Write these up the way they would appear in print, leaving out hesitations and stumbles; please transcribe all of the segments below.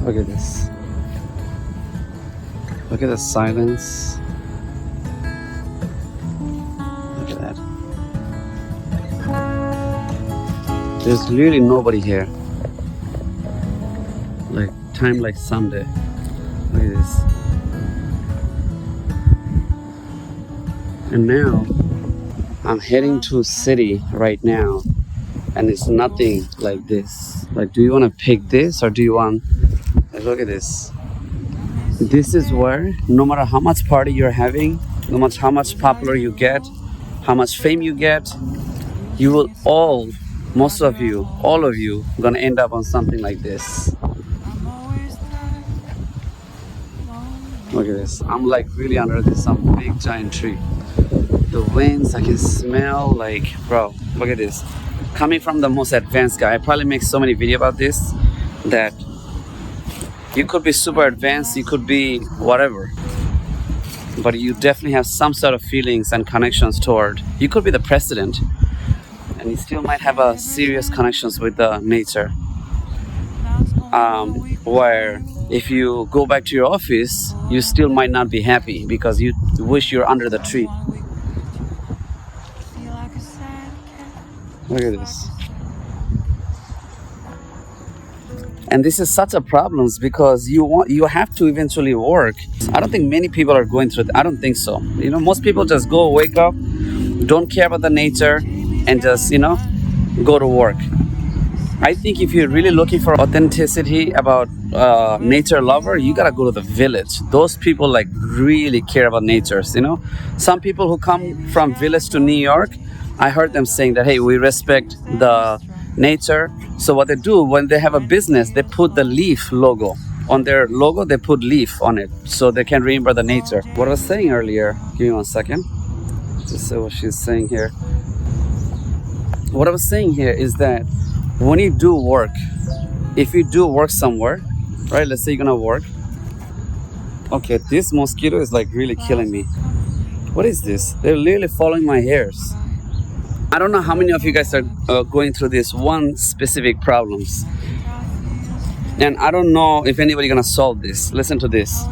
Look at this. Look at the silence. Look at that. There's really nobody here. Like time like Sunday. Look at this. And now I'm heading to a city right now, and it's nothing like this. Like, do you want to pick this, or do you want, like, look at this. This is where no matter how much party you're having, no matter how much popular you get, how much fame you get, you will all, most of you, all of you, gonna end up on something like this. Look at this. I'm like really under this some big giant tree. The winds, I can smell, like, bro, look at this. Coming from the most advanced guy, I probably make so many videos about this, that you could be super advanced, you could be whatever, but you definitely have some sort of feelings and connections toward, you could be the president, and you still might have a serious connections with the nature. Where if you go back to your office, you still might not be happy because you wish you're under the tree. Look at this. And this is such a problem because you have to eventually work. I don't think many people are going through it. I don't think so. Most people just go wake up, don't care about the nature, and just, go to work. I think if you're really looking for authenticity about nature lover, you gotta go to the village. Those people like really care about nature. Some people who come from village to New York, I heard them saying that, hey, we respect the nature. So what they do when they have a business, they put the leaf logo. On their logo, they put leaf on it so they can remember the nature. What I was saying earlier, give me 1 second. Just say what she's saying here. What I was saying here is that when you do work, if you do work somewhere, right? Let's say you're gonna work. Okay, this mosquito is like really killing me. What is this? They're literally following my hairs. I don't know how many of you guys are going through this one specific problems. And I don't know if anybody gonna solve this. Listen to this.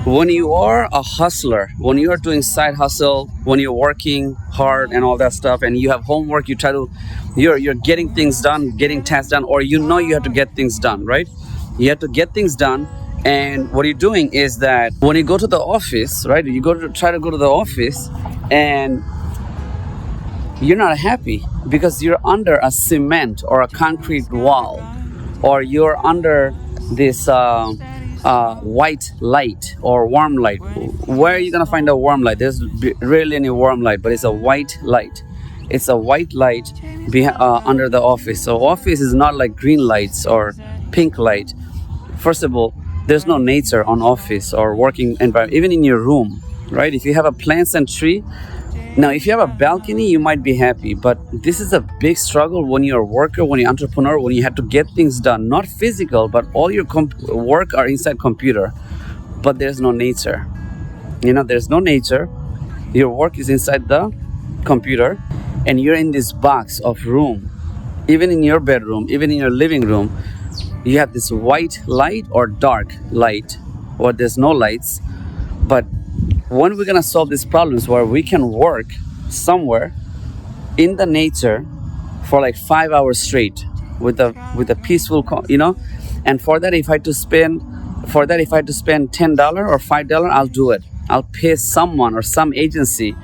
When you are a hustler, when you are doing side hustle, when you're working hard and all that stuff, and you have homework, you're getting things done, getting tasks done, or you have to get things done, right? You have to get things done. And what you're doing is that when you go to the office, right? You try to go to the office, and you're not happy because you're under a cement or a concrete wall, or you're under this white light or warm light. Where are you gonna find a warm light? There's rarely any warm light, but it's a white light. It's a white light under the office. So office is not like green lights or pink light. First of all, there's no nature on office or working environment, even in your room, right? If you have a plants and tree, now if you have a balcony, you might be happy, but this is a big struggle when you're a worker, when you're an entrepreneur, when you have to get things done, not physical, but all your work are inside computer, but there's no nature. There's no nature. Your work is inside the computer, and you're in this box of room. Even in your bedroom, even in your living room, you have this white light or dark light, or there's no lights. But when we're gonna solve these problems where we can work somewhere in the nature for like 5 hours straight with a peaceful, and for that if I had to spend $10 or $5, I'll do it. I'll pay someone or some agency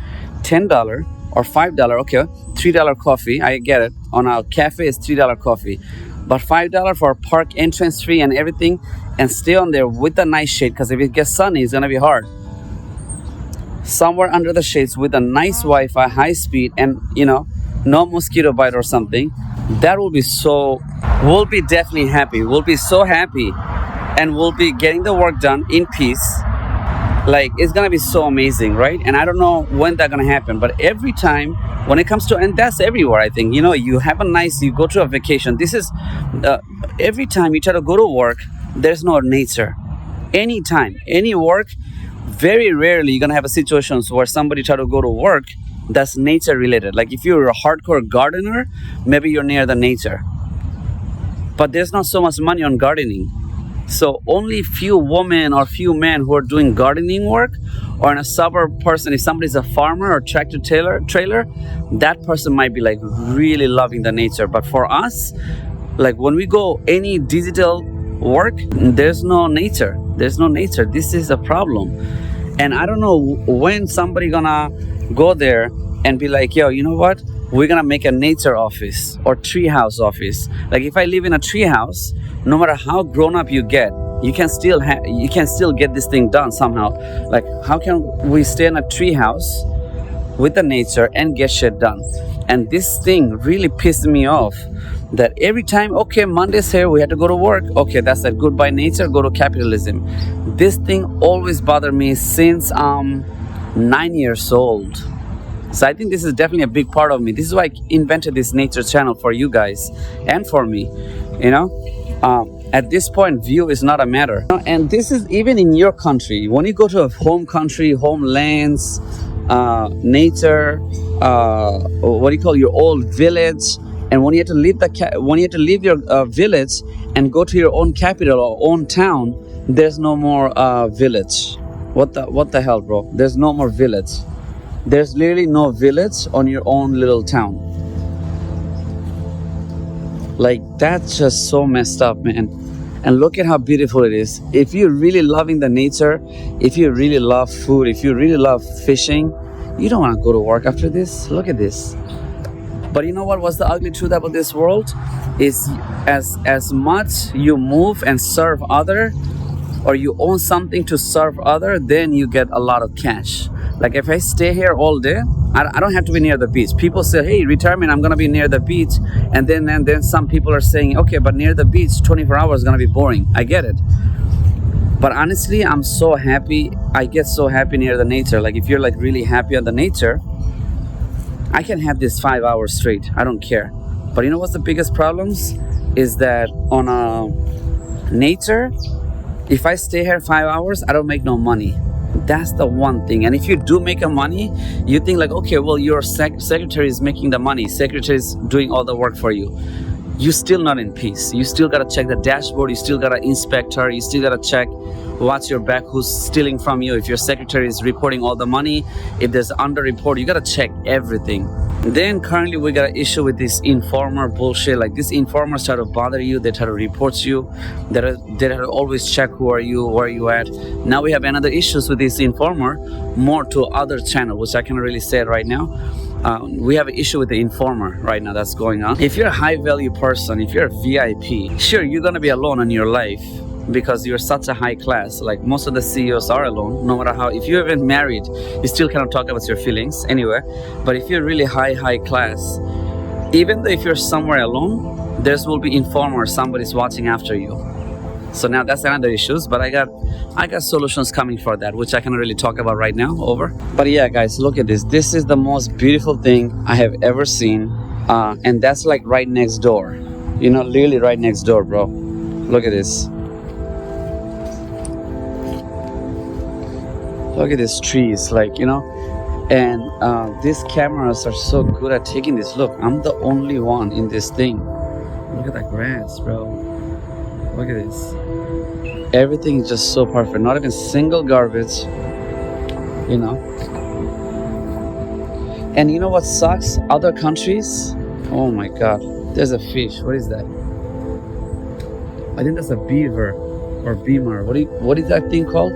$10 or $5. Okay, $3 coffee, I get it. On a cafe is $3 coffee, but $5 for a park entrance fee and everything, and stay on there with a nice shade, because if it gets sunny, it's gonna be hard. Somewhere under the shades with a nice Wi-Fi, high speed, and no mosquito bite or something. That will be we'll be definitely happy. We'll be so happy, and we'll be getting the work done in peace. Like, it's gonna be so amazing, right? And I don't know when that's gonna happen, but every time when it comes to, and that's everywhere, I think, you have you go to a vacation. This is every time you try to go to work, there's no nature. Anytime, any work, very rarely you're gonna have a situations where somebody try to go to work that's nature related. Like if you're a hardcore gardener, maybe you're near the nature. but there's not so much money on gardening. So only few women or few men who are doing gardening work, or in a suburb person, if somebody's a farmer or tractor trailer, that person might be like really loving the nature. But for us, like when we go any digital work, there's no nature. There's no nature. This is a problem. And I don't know when somebody gonna go there and be like, yo, you know what? We're gonna make a nature office or treehouse office. Like if I live in a treehouse, no matter how grown up you get, you can still get this thing done somehow. Like how can we stay in a treehouse with the nature and get shit done? And this thing really pissed me off. That every time, okay, Monday's here, we had to go to work. Okay, that's that. Goodbye nature, go to capitalism. This thing always bothered me since I'm 9 years old. So I think this is definitely a big part of me. This is why I invented this nature channel for you guys and for me. You know, at this point, view is not a matter. And this is even in your country. When you go to a home country, homelands, nature, what do you call your old village? And when you have to leave your village and go to your own capital or own town, there's no more village. What the hell, bro? There's no more village. There's literally no village on your own little town. Like that's just so messed up, man. And look at how beautiful it is. If you're really loving the nature, if you really love food, if you really love fishing, you don't want to go to work after this. Look at this. But you know what was the ugly truth about this world? Is as much you move and serve other, or you own something to serve other, then you get a lot of cash. Like if I stay here all day, I don't have to be near the beach. People say, hey, retirement, I'm gonna be near the beach. And then some people are saying, okay, but near the beach, 24 hours is gonna be boring. I get it. But honestly, I'm so happy. I get so happy near the nature. Like if you're like really happy on the nature, I can have this 5 hours straight. I don't care. But you know what's the biggest problems? Is that on nature, if I stay here 5 hours, I don't make no money. That's the one thing. And if you do make a money, you think like, okay, well, your secretary is making the money. Secretary is doing all the work for you. You're still not in peace. You still gotta check the dashboard. You still gotta inspect her. You still gotta check what's your back, who's stealing from you. If your secretary is reporting all the money, if there's under report, you gotta check everything. Then currently we got an issue with this informer bullshit. Like these informers try to bother you, they try to report you, they try to always check who are you, where are you at. Now we have another issues with this informer, more to other channel, which I cannot really say it right now. We have an issue with the informer right now that's going on. If you're a high value person, if you're a VIP, sure, you're gonna be alone in your life because you're such a high class. Like most of the CEOs are alone, no matter how. If you're even married, you still cannot talk about your feelings anyway. But if you're really high class, even though if you're somewhere alone, there will be informer, somebody's watching after you. So now that's another issues, but I got solutions coming for that, which I cannot really talk about right now. Over. But yeah, guys, look at this. This is the most beautiful thing I have ever seen, and that's like right next door. You know, literally right next door, bro. Look at this. Look at these trees, like, you know, and these cameras are so good at taking this. Look, I'm the only one in this thing. Look at that grass, bro. Look at this. Everything is just so perfect. Not even single garbage, you know. And you know what sucks? Other countries, oh my god, there's a fish. What is that? I think that's a beaver or beamer. What is that thing called?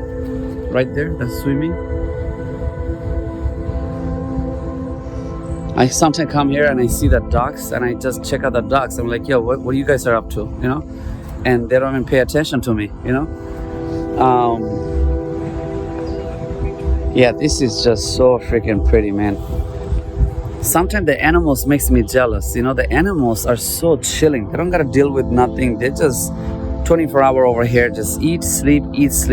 Right there, that's swimming. I sometimes come here and I see the ducks and I just check out the ducks. I'm like, yo, what you guys are up to, you know? And they don't even pay attention to me, you know. Yeah, this is just so freaking pretty, man. Sometimes the animals makes me jealous, you know. The animals are so chilling. They don't gotta deal with nothing. They just 24 hours over here, just eat, sleep.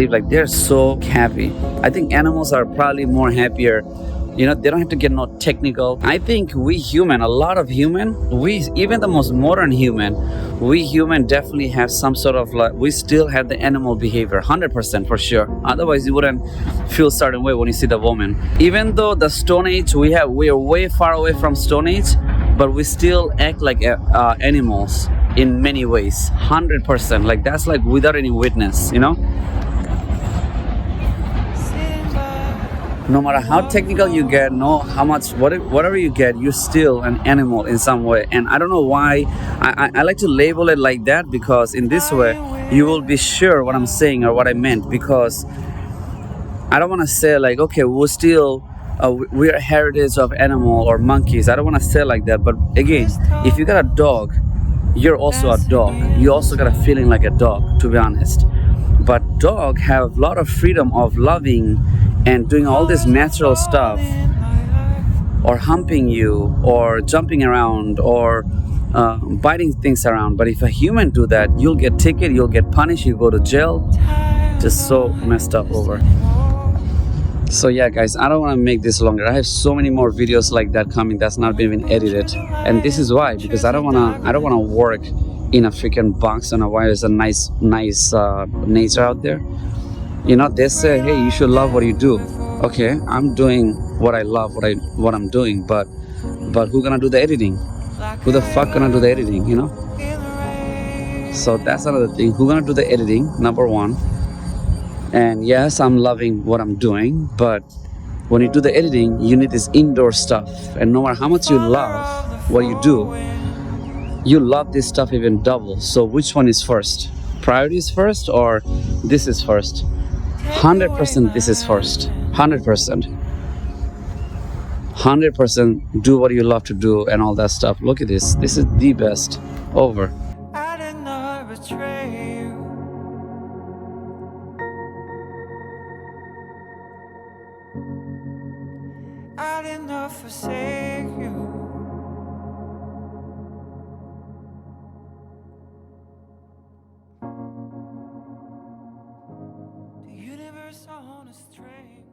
Like they're so happy. I think animals are probably more happier. You know, they don't have to get no technical. I think we human, a lot of human, even the most modern human, we human definitely have some sort of like, we still have the animal behavior, 100% for sure. Otherwise you wouldn't feel certain way when you see the woman. Even though the Stone Age, we are way far away from Stone Age, but we still act like animals. in many ways, 100%. Like that's like without any witness, you know. No matter how technical you get, no how much whatever you get, you're still an animal in some way. And I don't know why I like to label it like that, because in this way you will be sure what I'm saying or what I meant. Because I don't want to say like, okay, we're still we're a heritage of animal or monkeys. I don't want to say like that. But again, if you got a dog, you're also a dog. You also got a feeling like a dog, to be honest. But dog have a lot of freedom of loving and doing all this natural stuff, or humping you, or jumping around, or biting things around. But if a human do that, you'll get ticket, you'll get punished, you go to jail. Just so messed up over. So yeah, guys, I don't want to make this longer. I have so many more videos like that coming that's not been even edited, and this is why, because I don't wanna work in a freaking box. And why there's a nice nature out there. You know, they say, hey, you should love what you do. Okay, I'm doing what I love, what I'm doing, but who gonna do the editing? Who the fuck gonna do the editing? You know. So that's another thing. Who gonna do the editing? Number one. And yes, I'm loving what I'm doing, but when you do the editing, you need this indoor stuff. And no matter how much you love what you do, you love this stuff even double. So which one is first? Priority is first, or this is first? 100% this is first. 100%. 100% do what you love to do and all that stuff. Look at this. This is the best. Over. I did not betray you. I did not forsake you. The universe on a string.